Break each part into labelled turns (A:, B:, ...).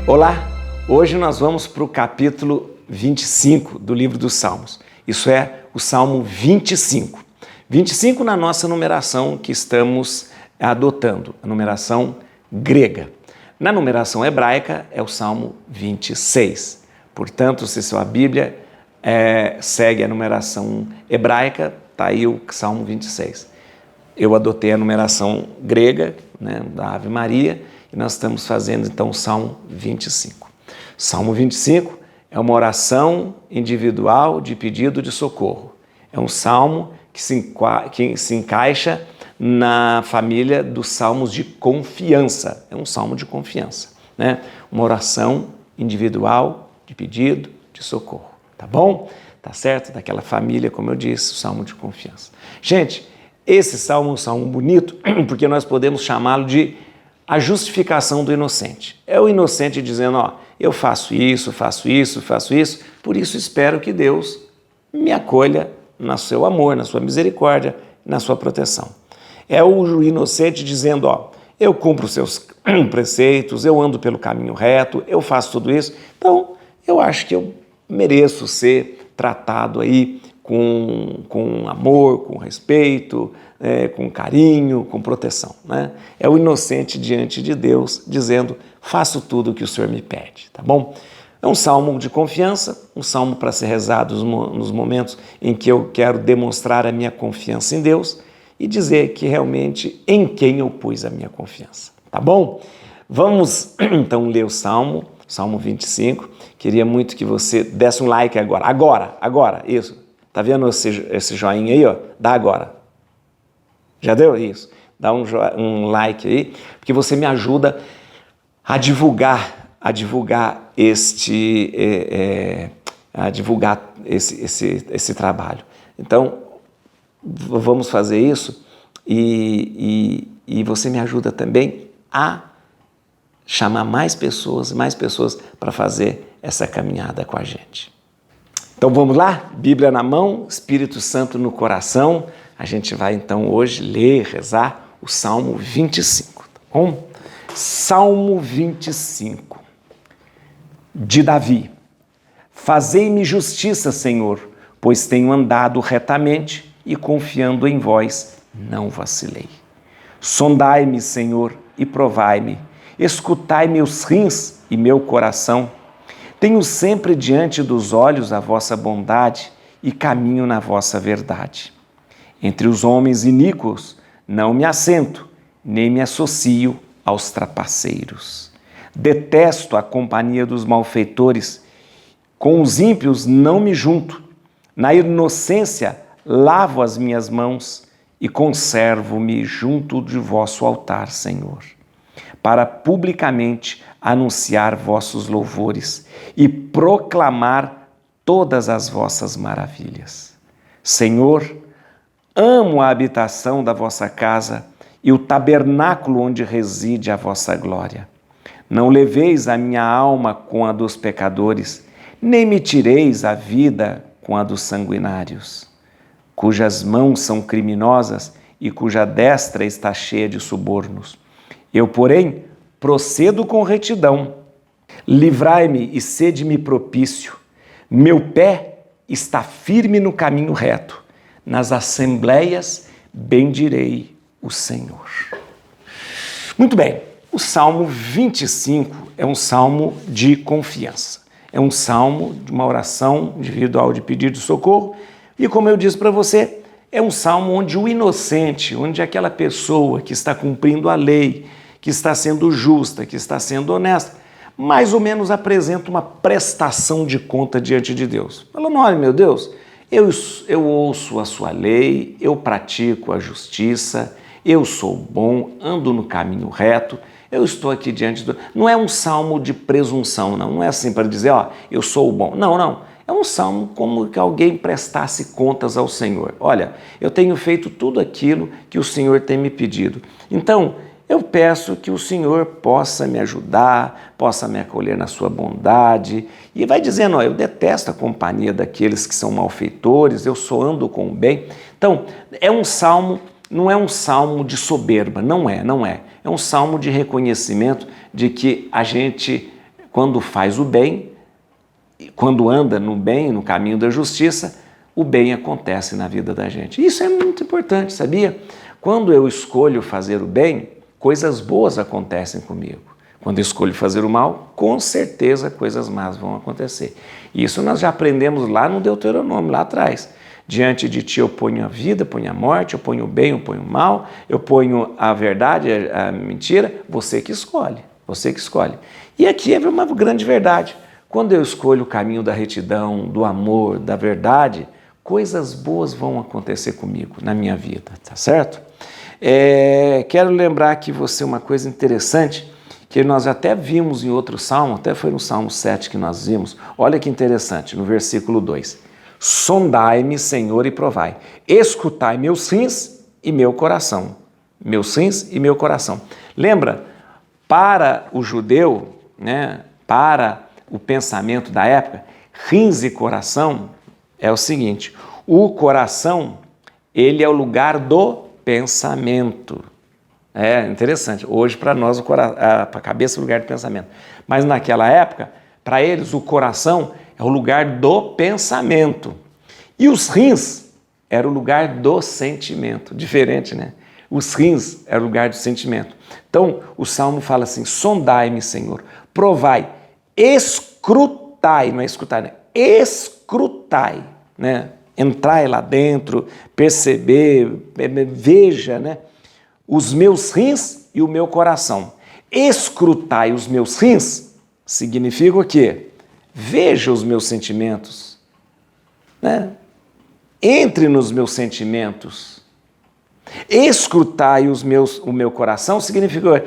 A: Olá, hoje nós vamos para o capítulo 25 do livro dos Salmos. Isso é o Salmo 25. 25 na nossa numeração que estamos adotando, a numeração grega. Na numeração hebraica é o Salmo 26. Portanto, se sua Bíblia segue a numeração hebraica, está aí o Salmo 26. Eu adotei a numeração grega, da Ave Maria, e nós estamos fazendo então o Salmo 25. Salmo 25 é uma oração individual de pedido de socorro. É um salmo que se encaixa na família dos salmos de confiança. É um salmo de confiança, Uma oração individual de pedido de socorro, tá bom? Tá certo? Daquela família, como eu disse, o salmo de confiança. Gente, esse salmo é um salmo bonito porque nós podemos chamá-lo de a justificação do inocente. É o inocente dizendo, eu faço isso, por isso espero que Deus me acolha no seu amor, na sua misericórdia, na sua proteção. É o inocente dizendo, eu cumpro os seus preceitos, eu ando pelo caminho reto, eu faço tudo isso, então eu acho que eu mereço ser tratado aí com amor, com respeito, com carinho, com proteção. É o inocente diante de Deus dizendo, faço tudo o que o Senhor me pede, tá bom? É um salmo de confiança, um salmo para ser rezado nos momentos em que eu quero demonstrar a minha confiança em Deus e dizer que realmente em quem eu pus a minha confiança, tá bom? Vamos então ler o Salmo 25. Queria muito que você desse um like agora, isso. Tá vendo esse joinha aí, Dá agora. Já deu? Isso. Dá um like aí, porque você me ajuda a divulgar esse trabalho. Então, vamos fazer isso e você me ajuda também a chamar mais pessoas para fazer essa caminhada com a gente. Então vamos lá? Bíblia na mão, Espírito Santo no coração. A gente vai então hoje ler, rezar o Salmo 25, tá bom? Salmo 25, de Davi. Fazei-me justiça, Senhor, pois tenho andado retamente e confiando em vós não vacilei. Sondai-me, Senhor, e provai-me. Escutai meus rins e meu coração. Tenho sempre diante dos olhos a vossa bondade e caminho na vossa verdade. Entre os homens iníquos não me assento, nem me associo aos trapaceiros. Detesto a companhia dos malfeitores, com os ímpios não me junto. Na inocência lavo as minhas mãos e conservo-me junto de vosso altar, Senhor, para publicamente anunciar vossos louvores e proclamar todas as vossas maravilhas. Senhor, amo a habitação da vossa casa e o tabernáculo onde reside a vossa glória. Não leveis a minha alma com a dos pecadores, nem me tireis a vida com a dos sanguinários, cujas mãos são criminosas e cuja destra está cheia de subornos. Eu, porém, procedo com retidão. Livrai-me e sede-me propício. Meu pé está firme no caminho reto. Nas assembleias bendirei o Senhor. Muito bem, o Salmo 25 é um salmo de confiança. É um salmo de uma oração individual de pedido de socorro. E como eu disse para você, é um salmo onde o inocente, onde aquela pessoa que está cumprindo a lei, que está sendo justa, que está sendo honesta, mais ou menos apresenta uma prestação de conta diante de Deus. Falando, olha, meu Deus, eu ouço a sua lei, eu pratico a justiça, eu sou bom, ando no caminho reto, eu estou aqui diante do... Não é um salmo de presunção, não é assim para dizer, eu sou o bom. Não. É um salmo como que alguém prestasse contas ao Senhor. Olha, eu tenho feito tudo aquilo que o Senhor tem me pedido. Então, eu peço que o Senhor possa me ajudar, possa me acolher na sua bondade. E vai dizendo, eu detesto a companhia daqueles que são malfeitores, eu só ando com o bem. Então, é um salmo, não é um salmo de soberba, não é. É um salmo de reconhecimento de que a gente quando faz o bem, quando anda no bem, no caminho da justiça, o bem acontece na vida da gente. Isso é muito importante, sabia? Quando eu escolho fazer o bem, coisas boas acontecem comigo. Quando eu escolho fazer o mal, com certeza coisas más vão acontecer. Isso nós já aprendemos lá no Deuteronômio, lá atrás. Diante de ti eu ponho a vida, ponho a morte, eu ponho o bem, eu ponho o mal, eu ponho a verdade, a mentira, você que escolhe, você que escolhe. E aqui é uma grande verdade. Quando eu escolho o caminho da retidão, do amor, da verdade, coisas boas vão acontecer comigo, na minha vida, tá certo? Quero lembrar aqui você uma coisa interessante, que nós até vimos em outro salmo, até foi no Salmo 7 que nós vimos. Olha que interessante, no versículo 2. Sondai-me, Senhor, e provai. Escutai meus rins e meu coração. Meus rins e meu coração. Lembra, para o judeu, né, para o pensamento da época, rins e coração é o seguinte: o coração, ele é o lugar do pensamento. É interessante. Hoje, para nós, a cabeça é o lugar do pensamento. Mas naquela época, para eles, o coração é o lugar do pensamento. E os rins era o lugar do sentimento. Diferente, né? Os rins era o lugar do sentimento. Então, o Salmo fala assim: sondai-me, Senhor, provai, escrutai, não é escutar, né? Escrutai, né? Entrai lá dentro, perceber, veja, né? Os meus rins e o meu coração. Escrutai os meus rins significa o quê? Veja os meus sentimentos, né? Entre nos meus sentimentos. Escrutai o meu coração significa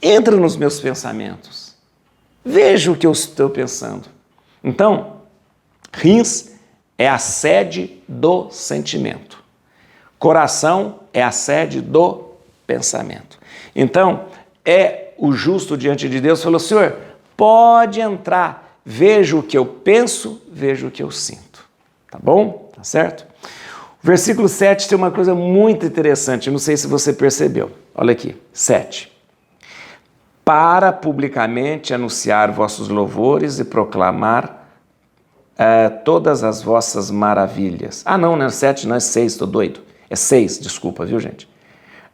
A: entra nos meus pensamentos. Veja o que eu estou pensando. Então, rins é a sede do sentimento. Coração é a sede do pensamento. Então, o justo diante de Deus falou: Senhor, pode entrar, veja o que eu penso, veja o que eu sinto. Tá bom? Tá certo? O versículo 7 tem uma coisa muito interessante, não sei se você percebeu. Olha aqui, 7. Para publicamente anunciar vossos louvores e proclamar todas as vossas maravilhas. Não é 7, não é 6, estou doido. É 6, desculpa, viu, gente?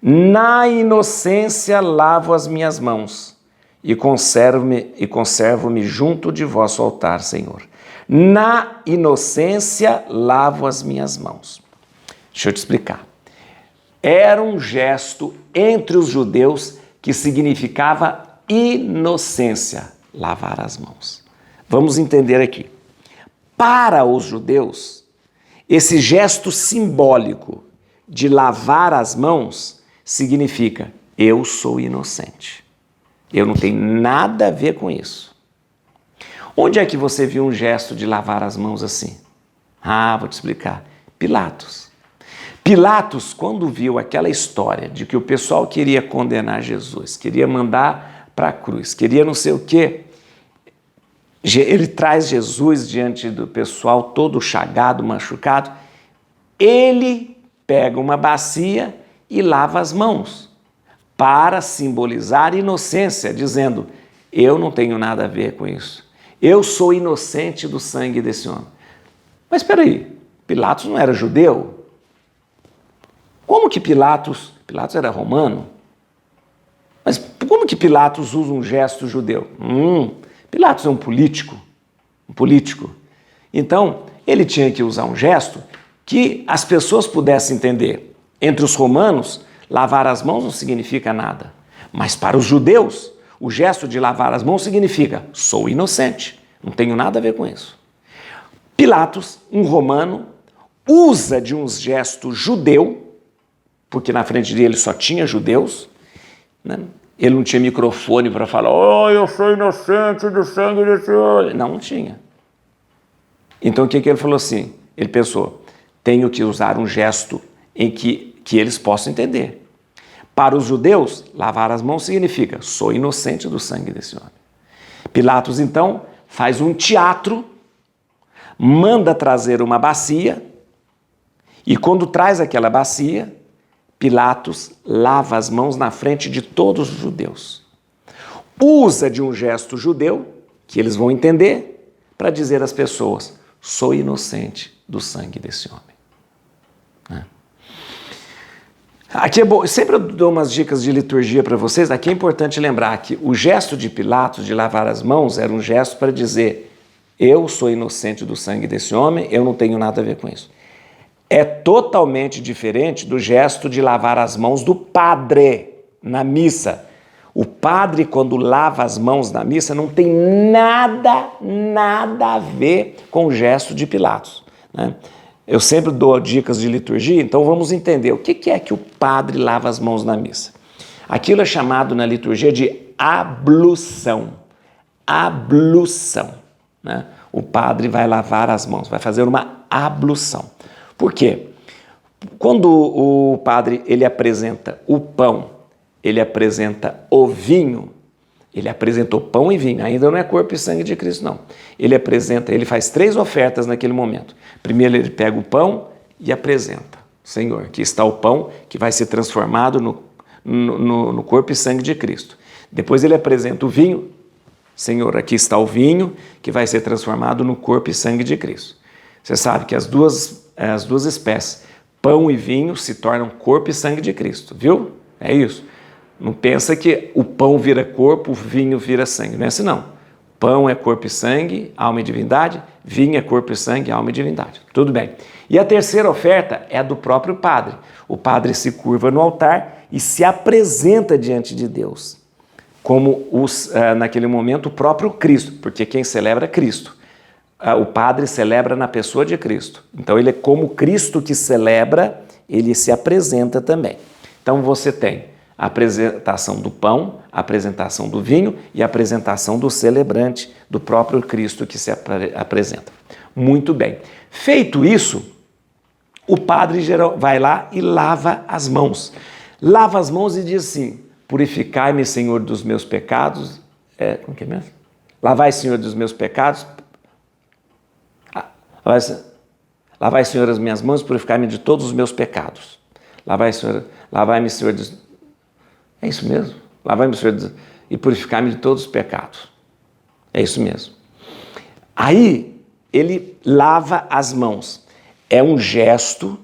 A: Na inocência lavo as minhas mãos e conservo-me junto de vosso altar, Senhor. Na inocência lavo as minhas mãos. Deixa eu te explicar. Era um gesto entre os judeus que significava inocência, lavar as mãos. Vamos entender aqui. Para os judeus, esse gesto simbólico de lavar as mãos significa: eu sou inocente. Eu não tenho nada a ver com isso. Onde é que você viu um gesto de lavar as mãos assim? Vou te explicar. Pilatos. Pilatos, quando viu aquela história de que o pessoal queria condenar Jesus, queria mandar para a cruz, queria não sei o quê, ele traz Jesus diante do pessoal todo chagado, machucado, ele pega uma bacia e lava as mãos para simbolizar inocência, dizendo: eu não tenho nada a ver com isso. Eu sou inocente do sangue desse homem. Mas espera aí, Pilatos não era judeu? Como que Pilatos era romano? Mas como que Pilatos usa um gesto judeu? Pilatos é um político. Então, ele tinha que usar um gesto que as pessoas pudessem entender. Entre os romanos, lavar as mãos não significa nada. Mas para os judeus, o gesto de lavar as mãos significa: sou inocente, não tenho nada a ver com isso. Pilatos, um romano, usa de um gesto judeu, porque na frente dele só tinha judeus, né? Ele não tinha microfone para falar: eu sou inocente do sangue desse homem. Não tinha. Então o que ele falou assim? Ele pensou: tenho que usar um gesto em que eles possam entender. Para os judeus, lavar as mãos significa: sou inocente do sangue desse homem. Pilatos, então, faz um teatro, manda trazer uma bacia, e quando traz aquela bacia, Pilatos lava as mãos na frente de todos os judeus. Usa de um gesto judeu que eles vão entender para dizer às pessoas: sou inocente do sangue desse homem. Né? Aqui é bom, sempre eu dou umas dicas de liturgia para vocês. Aqui é importante lembrar que o gesto de Pilatos de lavar as mãos era um gesto para dizer: eu sou inocente do sangue desse homem, eu não tenho nada a ver com isso. É totalmente diferente do gesto de lavar as mãos do padre na missa. O padre, quando lava as mãos na missa, não tem nada a ver com o gesto de Pilatos, né? Eu sempre dou dicas de liturgia, então vamos entender o que é que o padre lava as mãos na missa. Aquilo é chamado na liturgia de ablução. Ablução, né? O padre vai lavar as mãos, vai fazer uma ablução. Por quê? Quando o padre ele apresenta o pão, ele apresenta o vinho, ele apresentou pão e vinho, ainda não é corpo e sangue de Cristo, não. Ele faz 3 ofertas naquele momento. Primeiro ele pega o pão e apresenta: Senhor, aqui está o pão que vai ser transformado no corpo e sangue de Cristo. Depois ele apresenta o vinho: Senhor, aqui está o vinho que vai ser transformado no corpo e sangue de Cristo. Você sabe que as duas espécies, pão e vinho, se tornam corpo e sangue de Cristo, viu? É isso. Não pensa que o pão vira corpo, o vinho vira sangue. Não é assim, não. Pão é corpo e sangue, alma e divindade. Vinho é corpo e sangue, alma e divindade. Tudo bem. E a terceira oferta é a do próprio padre. O padre se curva no altar e se apresenta diante de Deus, como naquele momento o próprio Cristo, porque quem celebra é Cristo. O padre celebra na pessoa de Cristo. Então ele é como Cristo que celebra, ele se apresenta também. Então você tem a apresentação do pão, a apresentação do vinho e a apresentação do celebrante, do próprio Cristo que se apresenta. Muito bem. Feito isso, o padre vai lá e lava as mãos. Lava as mãos e diz assim: purificai-me, Senhor, dos meus pecados. Como que é mesmo? Lavai, Senhor, dos meus pecados. Lavai, Senhor, as minhas mãos, purificai-me de todos os meus pecados. Lavai-me, Senhor, dos... É isso mesmo? Lavai-me, Senhor, e purificar-me de todos os pecados. É isso mesmo. Aí, ele lava as mãos. É um gesto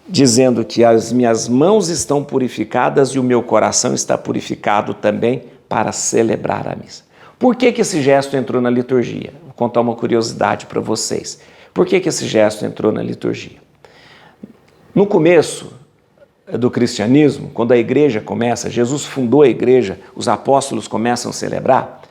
A: dizendo que as minhas mãos estão purificadas e o meu coração está purificado também para celebrar a missa. Por que esse gesto entrou na liturgia? Vou contar uma curiosidade para vocês. Por que esse gesto entrou na liturgia? No começo do cristianismo, quando a igreja começa, Jesus fundou a igreja, os apóstolos começam a celebrar,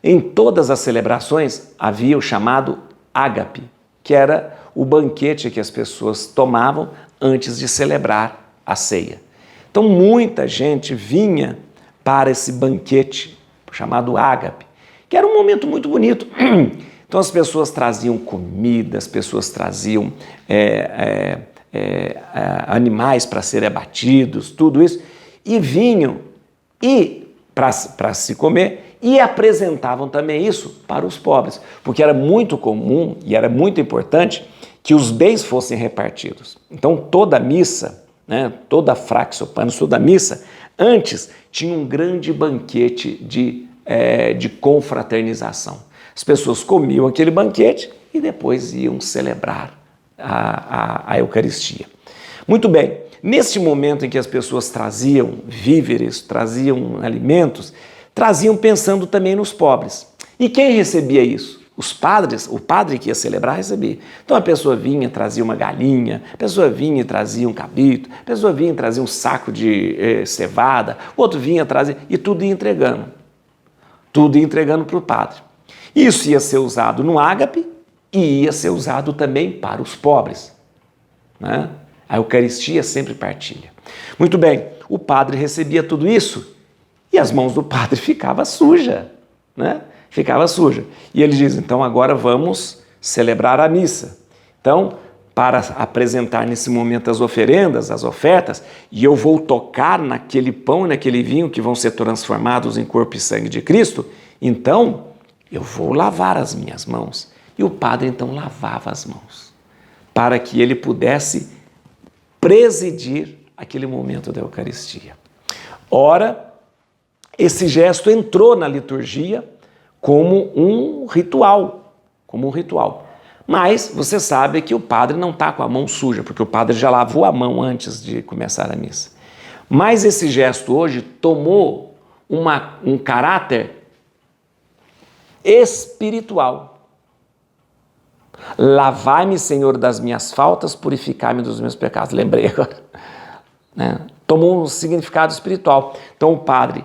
A: em todas as celebrações havia o chamado ágape, que era o banquete que as pessoas tomavam antes de celebrar a ceia. Então muita gente vinha para esse banquete chamado ágape, que era um momento muito bonito. Então as pessoas traziam comida, as pessoas traziam animais para serem abatidos, tudo isso, e vinham para se comer, e apresentavam também isso para os pobres, porque era muito comum e era muito importante que os bens fossem repartidos. Então toda missa, né, toda fraxopanos, toda missa, antes tinha um grande banquete de confraternização. As pessoas comiam aquele banquete e depois iam celebrar a Eucaristia. Muito bem, neste momento em que as pessoas traziam víveres, traziam alimentos, traziam pensando também nos pobres. E quem recebia isso? Os padres, o padre que ia celebrar recebia. Então a pessoa vinha, trazia uma galinha, a pessoa vinha e trazia um cabrito, a pessoa vinha e trazia um saco de cevada, outro vinha e trazia, e tudo ia entregando. Tudo ia entregando para o padre. Isso ia ser usado no ágape e ia ser usado também para os pobres, né? A Eucaristia sempre partilha. Muito bem, o padre recebia tudo isso e as mãos do padre ficavam sujas, né? Ficava suja. E ele diz: então agora vamos celebrar a missa. Então, para apresentar nesse momento as oferendas, as ofertas, e eu vou tocar naquele pão e naquele vinho que vão ser transformados em corpo e sangue de Cristo, então eu vou lavar as minhas mãos. E o padre então lavava as mãos, para que ele pudesse presidir aquele momento da Eucaristia. Ora, esse gesto entrou na liturgia como um ritual, Mas você sabe que o padre não está com a mão suja, porque o padre já lavou a mão antes de começar a missa. Mas esse gesto hoje tomou um caráter espiritual. Lavai-me, Senhor, das minhas faltas, purificai-me dos meus pecados. Lembrei agora. Né? Tomou um significado espiritual. Então o padre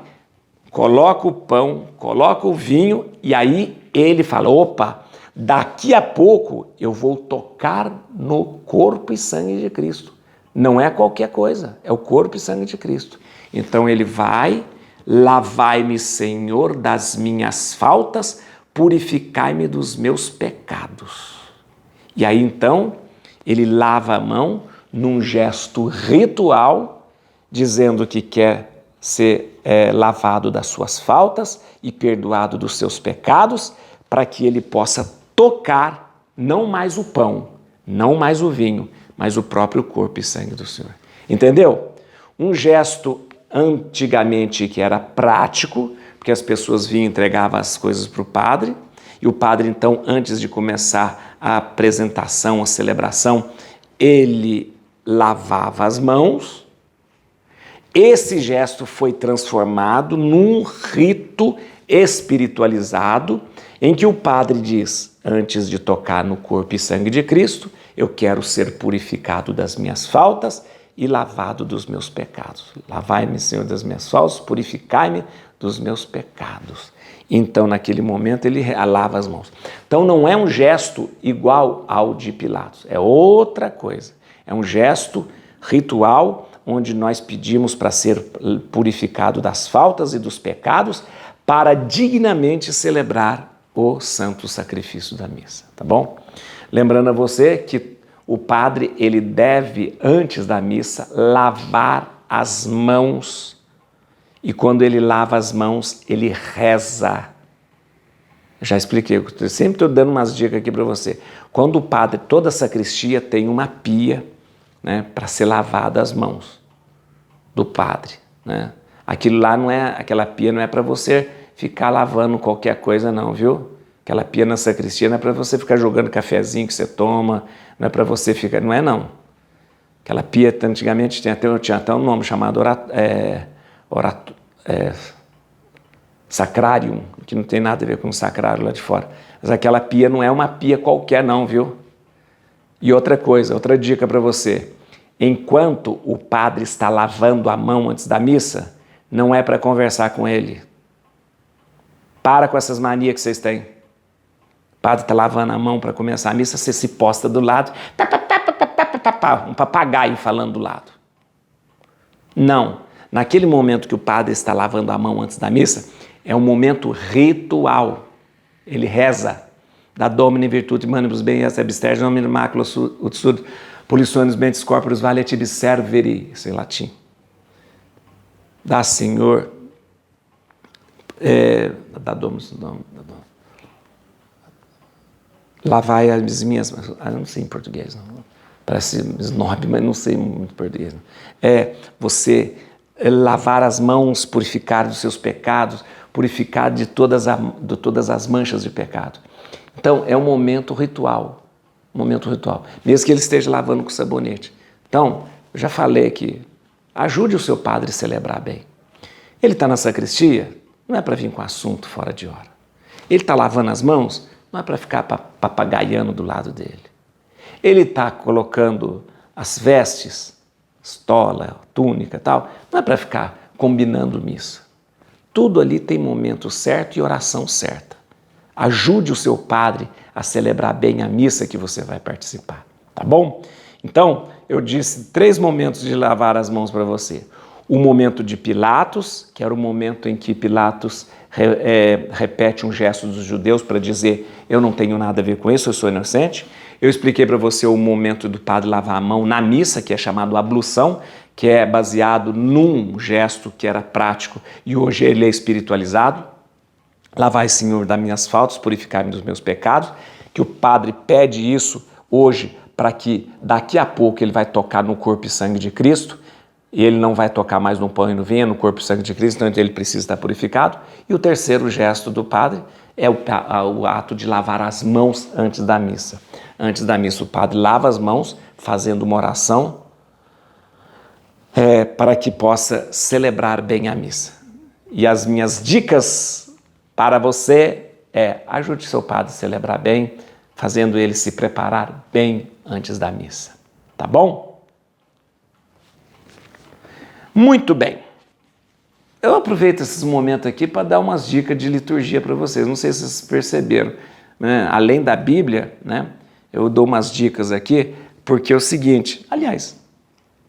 A: coloca o pão, coloca o vinho e aí ele fala, opa, daqui a pouco eu vou tocar no corpo e sangue de Cristo. Não é qualquer coisa, é o corpo e sangue de Cristo. Então ele vai, lavai-me, Senhor, das minhas faltas, purificai-me dos meus pecados. E aí então ele lava a mão num gesto ritual, dizendo que quer ser lavado das suas faltas e perdoado dos seus pecados, para que ele possa tocar não mais o pão, não mais o vinho, mas o próprio corpo e sangue do Senhor. Entendeu? Um gesto antigamente que era prático, porque as pessoas vinham e entregavam as coisas para o padre, e o padre então, antes de começar a apresentação, a celebração, ele lavava as mãos. Esse gesto foi transformado num rito espiritualizado, em que o padre diz, antes de tocar no corpo e sangue de Cristo, eu quero ser purificado das minhas faltas e lavado dos meus pecados. Lavai-me, Senhor, das minhas faltas, purificai-me dos meus pecados. Então, naquele momento, ele lava as mãos. Então, não é um gesto igual ao de Pilatos, é outra coisa. É um gesto ritual, onde nós pedimos para ser purificado das faltas e dos pecados, para dignamente celebrar o santo sacrifício da missa, tá bom? Lembrando a você que o padre, ele deve, antes da missa, lavar as mãos. E quando ele lava as mãos, ele reza. Já expliquei, eu sempre estou dando umas dicas aqui para você. Quando o padre, toda a sacristia tem uma pia, né, para ser lavada as mãos do padre, né? Aquilo lá não é, aquela pia não é para você ficar lavando qualquer coisa não, viu? Aquela pia na sacristia não é para você ficar jogando cafezinho que você toma, não é para você ficar, não é não. Aquela pia antigamente tinha até um nome chamado sacrárium, que não tem nada a ver com o sacrário lá de fora. Mas aquela pia não é uma pia qualquer não, viu? E outra coisa, outra dica para você. Enquanto o padre está lavando a mão antes da missa, não é para conversar com ele. Para com essas manias que vocês têm. O padre está lavando a mão para começar a missa, você se posta do lado, um papagaio falando do lado. Não. Naquele momento que o padre está lavando a mão antes da missa, é um momento ritual. Ele reza, da Domine virtute manibus bem absterge, nomine macula ut sud, policiones mentis corporis vale tibi servere, isso em latim. Dá, Senhor, lavai as minhas, eu não sei em português, não. Parece snob, mas não sei muito português. Você lavar as mãos, purificar dos seus pecados, purificar de todas as manchas de pecado. Então, é um momento ritual, mesmo que ele esteja lavando com sabonete. Então, eu já falei aqui, ajude o seu padre a celebrar bem. Ele está na sacristia, não é para vir com assunto fora de hora. Ele está lavando as mãos, não é para ficar papagaiando do lado dele. Ele está colocando as vestes, estola, túnica e tal, não é para ficar combinando missa. Tudo ali tem momento certo e oração certa. Ajude o seu padre a celebrar bem a missa que você vai participar, tá bom? Então, eu disse 3 momentos de lavar as mãos para você. O momento de Pilatos, que era o momento em que Pilatos repete um gesto dos judeus para dizer, eu não tenho nada a ver com isso, eu sou inocente. Eu expliquei para você o momento do padre lavar a mão na missa, que é chamado ablução, que é baseado num gesto que era prático e hoje ele é espiritualizado. Lavai, Senhor, das minhas faltas, purificai-me dos meus pecados, que o padre pede isso hoje para que daqui a pouco ele vai tocar no corpo e sangue de Cristo, e ele não vai tocar mais no pão e no vinho, no corpo e sangue de Cristo, então ele precisa estar purificado. E o terceiro gesto do padre é o ato de lavar as mãos antes da missa. Antes da missa, o padre lava as mãos, fazendo uma oração para que possa celebrar bem a missa. E as minhas dicas para você ajude seu padre a celebrar bem, fazendo ele se preparar bem antes da missa. Tá bom? Muito bem. Eu aproveito esses momentos aqui para dar umas dicas de liturgia para vocês. Não sei se vocês perceberam, né? Além da Bíblia, né? Eu dou umas dicas aqui, porque é o seguinte, aliás,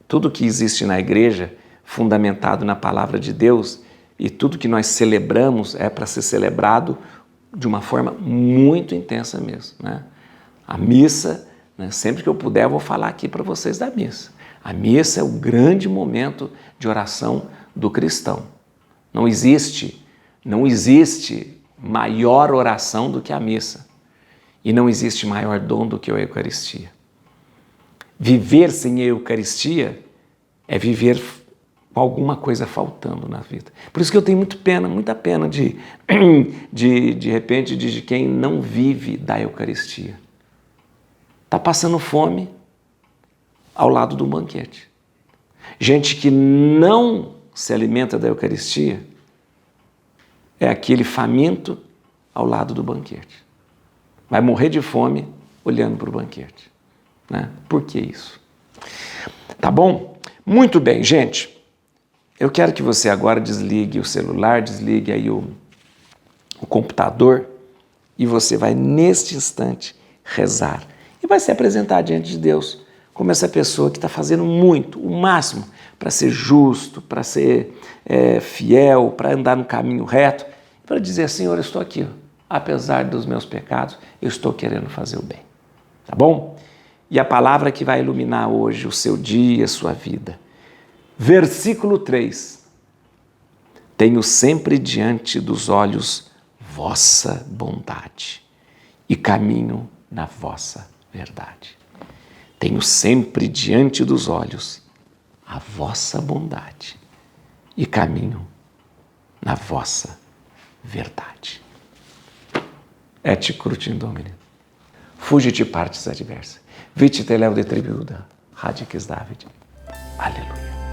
A: tudo que existe na igreja, fundamentado na palavra de Deus, e tudo que nós celebramos é para ser celebrado de uma forma muito intensa mesmo, né? A missa, né? Sempre que eu puder, eu vou falar aqui para vocês da missa. A missa é o grande momento de oração do cristão. Não existe maior oração do que a missa. E não existe maior dom do que a Eucaristia. Viver sem a Eucaristia é viver com alguma coisa faltando na vida. Por isso que eu tenho muita pena de repente, de quem não vive da Eucaristia. Está passando fome ao lado do banquete. Gente que não se alimenta da Eucaristia é aquele faminto ao lado do banquete. Vai morrer de fome olhando para o banquete, né? Por que isso? Tá bom? Muito bem, gente. Eu quero que você agora desligue o celular, desligue aí o computador e você vai, neste instante, rezar. E vai se apresentar diante de Deus como essa pessoa que está fazendo muito, o máximo, para ser justo, para ser fiel, para andar no caminho reto, para dizer, Senhor, eu estou aqui, apesar dos meus pecados, eu estou querendo fazer o bem. Tá bom? E a palavra que vai iluminar hoje o seu dia, a sua vida. Versículo 3. Tenho sempre diante dos olhos vossa bondade e caminho na vossa verdade. Tenho sempre diante dos olhos a vossa bondade e caminho na vossa verdade. Et crutim Domini. Fugit partis adversa. Vite te leo de tribuda. Radix David. Aleluia.